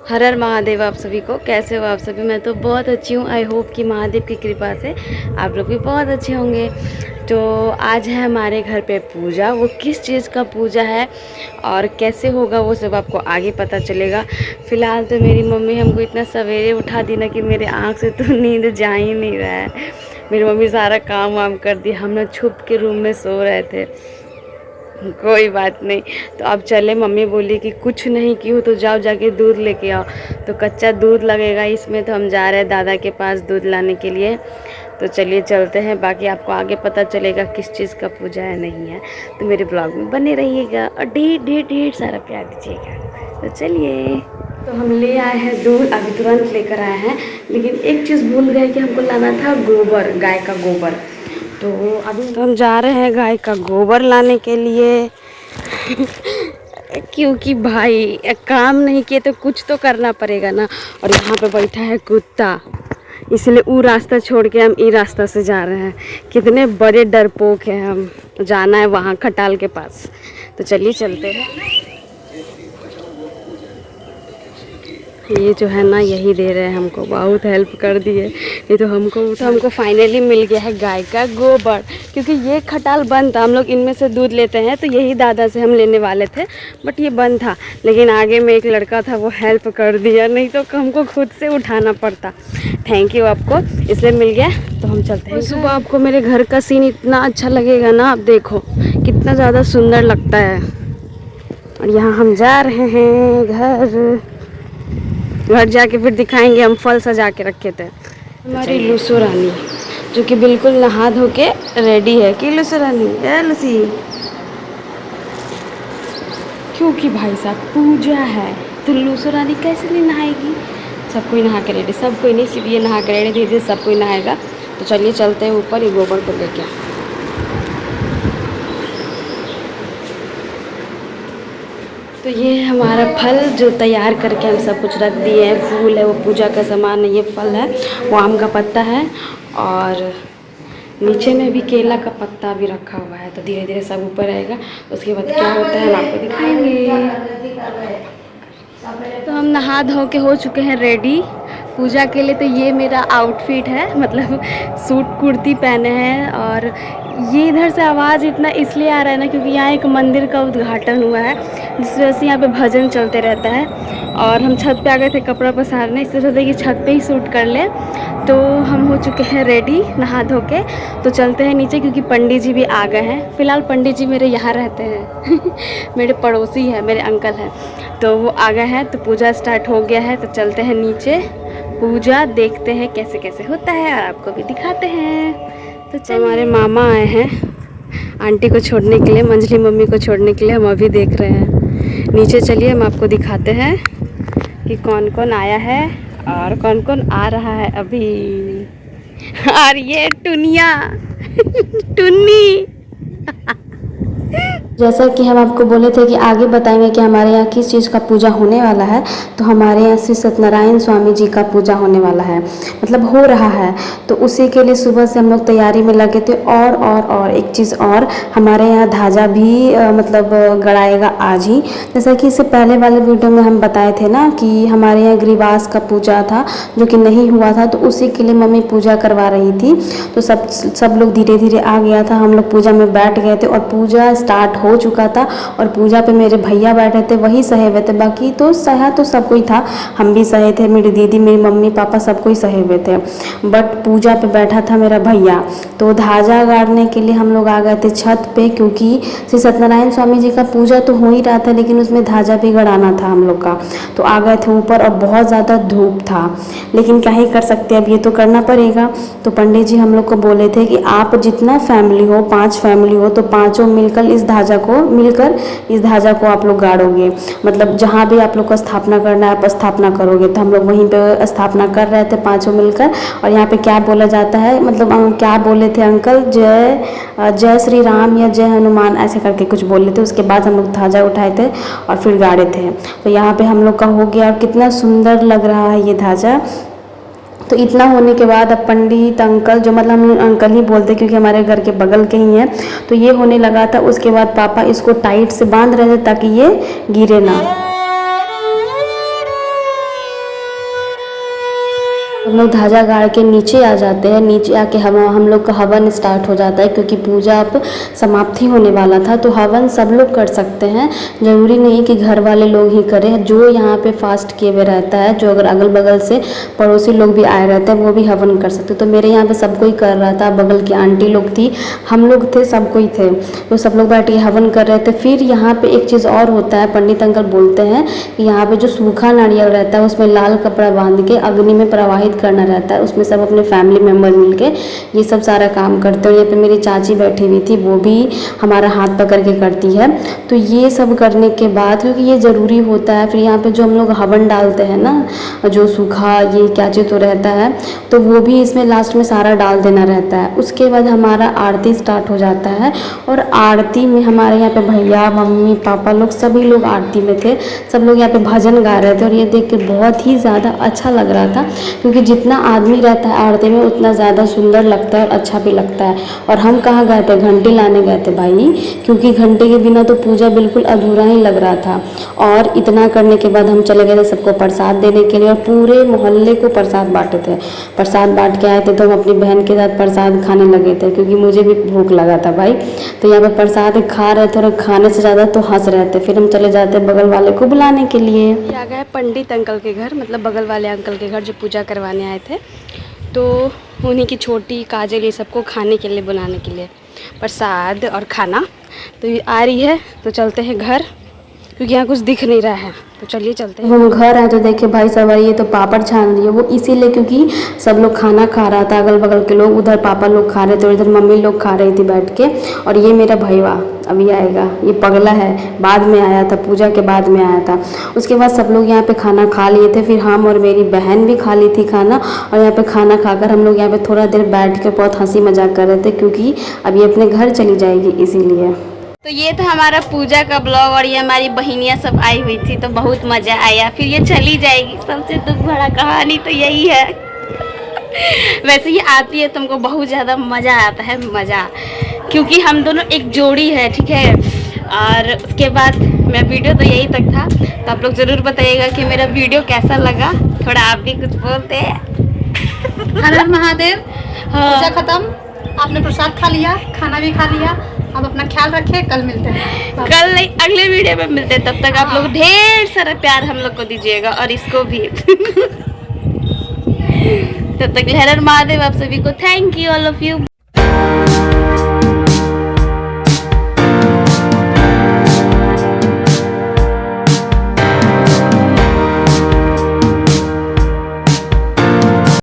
हर हर महादेव। आप सभी को कैसे हो आप सभी? मैं तो बहुत अच्छी हूँ। आई होप कि महादेव की कृपा से आप लोग भी बहुत अच्छे होंगे। तो आज है हमारे घर पे पूजा। वो किस चीज़ का पूजा है और कैसे होगा वो सब आपको आगे पता चलेगा। फ़िलहाल तो मेरी मम्मी हमको इतना सवेरे उठा दी ना कि मेरे आँख से तो नींद जा ही नहीं रहा है। मेरी मम्मी सारा काम वाम कर दी, हम ना छुप के रूम में सो रहे थे। कोई बात नहीं। तो अब चले, मम्मी बोली कि कुछ नहीं की हो तो जाओ जाके दूध लेके आओ। तो कच्चा दूध लगेगा इसमें, तो हम जा रहे हैं दादा के पास दूध लाने के लिए। तो चलिए चलते हैं, बाकी आपको आगे पता चलेगा किस चीज़ का पूजा है नहीं है। तो मेरे ब्लॉग में बने रहिएगा और ढेर ढेर ढेर सारा प्यार दीजिएगा। तो चलिए, तो हम ले आए हैं दूध, अभी तुरंत लेकर आए हैं। लेकिन एक चीज़ भूल गए कि हमको लाना था गोबर, गाय का गोबर। तो अभी तो हम जा रहे हैं गाय का गोबर लाने के लिए क्योंकि भाई एक काम नहीं किए तो कुछ तो करना पड़ेगा ना। और यहाँ पे बैठा है कुत्ता, इसलिए वो रास्ता छोड़ के हम ये रास्ता से जा रहे हैं। कितने बड़े डरपोक हैं हम। जाना है वहाँ खटाल के पास। तो चलिए चलते हैं। ये जो है ना यही दे रहे हैं हमको, बहुत हेल्प कर दिए। ये तो हमको फाइनली मिल गया है गाय का गोबर। क्योंकि ये खटाल बंद था, हम लोग इनमें से दूध लेते हैं, तो यही दादा से हम लेने वाले थे, बट ये बंद था। लेकिन आगे में एक लड़का था, वो हेल्प कर दिया, नहीं तो हमको खुद से उठाना पड़ता। थैंक यू आपको, इसलिए मिल गया। तो हम चलते हैं। सुबह आपको मेरे घर का सीन इतना अच्छा लगेगा ना, आप देखो कितना ज़्यादा सुंदर लगता है। और यहाँ हम जा रहे हैं घर जाके फिर दिखाएंगे हम फल सजा के रखे थे। हमारी लूसो रानी जो कि बिल्कुल नहा धो के रेडी है कि लूसो रानी है लूसी, क्योंकि भाई साहब पूजा है तो लूसो रानी कैसे नहीं नहाएगी। सब कोई नहा के रेडी, सब कोई नहीं, सिर्फ ये नहा के रेडी, धीरे धीरे सब कोई नहाएगा। तो चलिए चलते हैं ऊपर ये गोबर को लेके। तो ये है हमारा फल जो तैयार करके हम सब कुछ रख दिए हैं। फूल है, वो पूजा का सामान है। ये फल है, वो आम का पत्ता है, और नीचे में भी केला का पत्ता भी रखा हुआ है। तो धीरे धीरे सब ऊपर आएगा, उसके बाद क्या होता है हम आपको दिखाएंगे। तो हम नहा धो के हो चुके हैं रेडी पूजा के लिए। तो ये मेरा आउटफिट है, मतलब सूट कुर्ती पहने हैं। और ये इधर से आवाज़ इतना इसलिए आ रहा है ना क्योंकि यहाँ एक मंदिर का उद्घाटन हुआ है, जिस वजह से यहाँ पे भजन चलते रहता है। और हम छत पे आ गए थे कपड़ा पसारने, इससे सोचे कि छत पे ही शूट कर ले। तो हम हो चुके हैं रेडी नहा धो के। तो चलते हैं नीचे क्योंकि पंडित जी भी आ गए हैं। फ़िलहाल पंडित जी मेरे यहाँ रहते हैं मेरे पड़ोसी हैं, मेरे अंकल हैं, तो वो आ गए हैं। तो पूजा स्टार्ट हो गया है, तो चलते हैं नीचे, पूजा देखते हैं कैसे कैसे होता है और आपको भी दिखाते हैं। तो हमारे मामा आए हैं आंटी को छोड़ने के लिए, मंजली मम्मी को छोड़ने के लिए। हम अभी देख रहे हैं नीचे। चलिए हम आपको दिखाते हैं कि कौन कौन आया है और कौन कौन आ रहा है अभी। और ये टुनिया टुन्नी जैसा कि हम आपको बोले थे कि आगे बताएंगे कि हमारे यहाँ किस चीज़ का पूजा होने वाला है। तो हमारे यहाँ श्री सत्यनारायण स्वामी जी का पूजा होने वाला है, मतलब हो रहा है। तो उसी के लिए सुबह से हम लोग तैयारी में लगे थे। और एक चीज़ और, हमारे यहाँ ध्वजा भी मतलब गड़ाएगा आज ही। जैसा कि इससे पहले वाले वीडियो में हम बताए थे ना कि हमारे यहाँ ग्रीवास का पूजा था जो कि नहीं हुआ था, तो उसी के लिए मम्मी पूजा करवा रही थी। तो सब लोग धीरे धीरे आ गया था, हम लोग पूजा में बैठ गए थे और पूजा स्टार्ट हो चुका था। और पूजा पे मेरे भैया बैठे थे, वही सहे हुए थे, बाकी तो सहा तो सब कोई था। हम भी सहे थे, मेरी दीदी, मेरी मम्मी पापा सब कोई सहे हुए थे, बट पूजा पे बैठा था मेरा भैया। तो ध्वजा गाड़ने के लिए हम लोग आ गए थे छत पे, क्योंकि श्री सत्यनारायण स्वामी जी का पूजा तो हो ही रहा था, लेकिन उसमें ध्वजा भी गड़ाना था हम लोग का। तो आ गए थे ऊपर और बहुत ज़्यादा धूप था, लेकिन क्या ही कर सकते हैं, अब ये तो करना पड़ेगा। तो पंडित जी हम लोग को बोले थे कि आप जितना फैमिली हो, 5 फैमिली हो, तो पाँचों मिलकर इस ध्वजा को आप लोग गाड़ोगे। मतलब जहाँ भी आप लोग को स्थापना करना है आप स्थापना करोगे। तो हम लोग वहीं पे स्थापना कर रहे थे पाँचों मिलकर। और यहाँ पे क्या बोला जाता है, मतलब क्या बोले थे अंकल, जय श्री राम या जय हनुमान ऐसे करके कुछ बोले थे। उसके बाद हम लोग ध्वजा उठाए थे और फिर गाड़े थे। तो यहाँ पे हम लोग का हो गया, और कितना सुंदर लग रहा है ये ध्वजा। तो इतना होने के बाद अब पंडित अंकल, जो मतलब हम अंकल ही बोलते क्योंकि हमारे घर के बगल के ही हैं, तो ये होने लगा था। उसके बाद पापा इसको टाइट से बांध रहे थे ताकि ये गिरे ना। हम लोग ध्वजा गाड़ के नीचे आ जाते हैं। नीचे आके हम लोग का हवन स्टार्ट हो जाता है, क्योंकि पूजा अब समाप्ति होने वाला था। तो हवन सब लोग कर सकते हैं, ज़रूरी नहीं कि घर वाले लोग ही करें। जो यहाँ पे फास्ट किए हुए रहता है, जो अगर अगल बगल से पड़ोसी लोग भी आए रहते हैं, वो भी हवन कर सकते। तो मेरे यहाँ पे सब कोई कर रहा था, बगल की आंटी लोग थी, हम लोग थे, सब कोई थे। तो सब लोग बैठ के हवन कर रहे थे। फिर यहाँ पे एक चीज़ और होता है, पंडित अंकल बोलते हैं कि यहाँ पे जो सूखा नारियल रहता है उसमें लाल कपड़ा बांध के अग्नि में प्रवाहित करना रहता है। उसमें सब अपने फैमिली मेम्बर मिलके ये सब सारा काम करते हैं। यहाँ पे मेरी चाची बैठी हुई थी, वो भी हमारा हाथ पकड़ के करती है। तो ये सब करने के बाद, क्योंकि ये ज़रूरी होता है, फिर यहाँ पे जो हम लोग हवन डालते हैं ना, जो सूखा ये क्या चीज़ तो रहता है, तो वो भी इसमें लास्ट में सारा डाल देना रहता है। उसके बाद हमारा आरती स्टार्ट हो जाता है। और आरती में हमारे यहाँ पे भैया मम्मी पापा लोग सभी लोग आरती में थे। सब लोग यहाँ पे भजन गा रहे थे और ये देख के बहुत ही ज़्यादा अच्छा लग रहा था, क्योंकि जितना आदमी रहता है आरती में उतना ज़्यादा सुंदर लगता है और अच्छा भी लगता है। और हम कहाँ गए थे, घंटी लाने गए थे भाई, क्योंकि घंटे के बिना तो पूजा बिल्कुल अधूरा ही लग रहा था। और इतना करने के बाद हम चले गए थे सबको प्रसाद देने के लिए, और पूरे मोहल्ले को प्रसाद बांटे थे। प्रसाद बांट के आए थे तो हम अपनी बहन के साथ प्रसाद खाने लगे थे, क्योंकि मुझे भी भूख लगा था भाई। तो यहाँ पर प्रसाद खा रहे थे और खाने से ज़्यादा तो हंस रहे थे। फिर हम चले जाते बगल वाले को बुलाने के लिए। आ गए पंडित अंकल के घर, मतलब बगल वाले अंकल के घर जो पूजा करवाने आए थे। तो उन्हीं की छोटी काजल ये सबको खाने के लिए बुलाने के लिए प्रसाद और खाना। तो ये आ रही है, तो चलते हैं घर, क्योंकि यहाँ कुछ दिख नहीं रहा है। तो चलिए चलते हैं। हम घर आए तो देखे भाई सब ये तो पापड़ छान रही है, वो इसीलिए क्योंकि सब लोग खाना खा रहा था, अगल बगल के लोग, उधर पापा लोग खा रहे थे और इधर मम्मी लोग खा रही थी बैठ के। और ये मेरा भैया अभी आएगा, ये पगला है, बाद में आया था, पूजा के बाद में आया था। उसके बाद सब लोग यहाँ पे खाना खा लिए थे। फिर हम और मेरी बहन भी खा ली थी खाना। और यहाँ पे खाना खाकर हम लोग यहाँ पे थोड़ा देर बैठ के बहुत हंसी मजाक कर रहे थे, क्योंकि अभी अपने घर चली जाएगी इसीलिए। तो ये था हमारा पूजा का ब्लॉग, और ये हमारी बहनियाँ सब आई हुई थी, तो बहुत मज़ा आया। फिर ये चली जाएगी, सबसे दुख भरा कहानी तो यही है। वैसे ये आती है तुमको बहुत ज़्यादा मज़ा आता है, मज़ा, क्योंकि हम दोनों एक जोड़ी है, ठीक है। और उसके बाद मेरा वीडियो तो यही तक था। तो आप लोग ज़रूर बताइएगा कि मेरा वीडियो कैसा लगा। थोड़ा आप भी कुछ बोलते हैं। हर हर महादेव। हाँ। पूजा खत्म, आपने प्रसाद खा लिया, खाना भी खा लिया। अब अपना ख्याल रखें, कल मिलते हैं। कल नहीं, अगले वीडियो में मिलते हैं। तब तक आप लोग ढेर सारा प्यार हम लोग को दीजिएगा, और इसको भी। तब तक हर हर महादेव। आप सभी को thank you, all of you.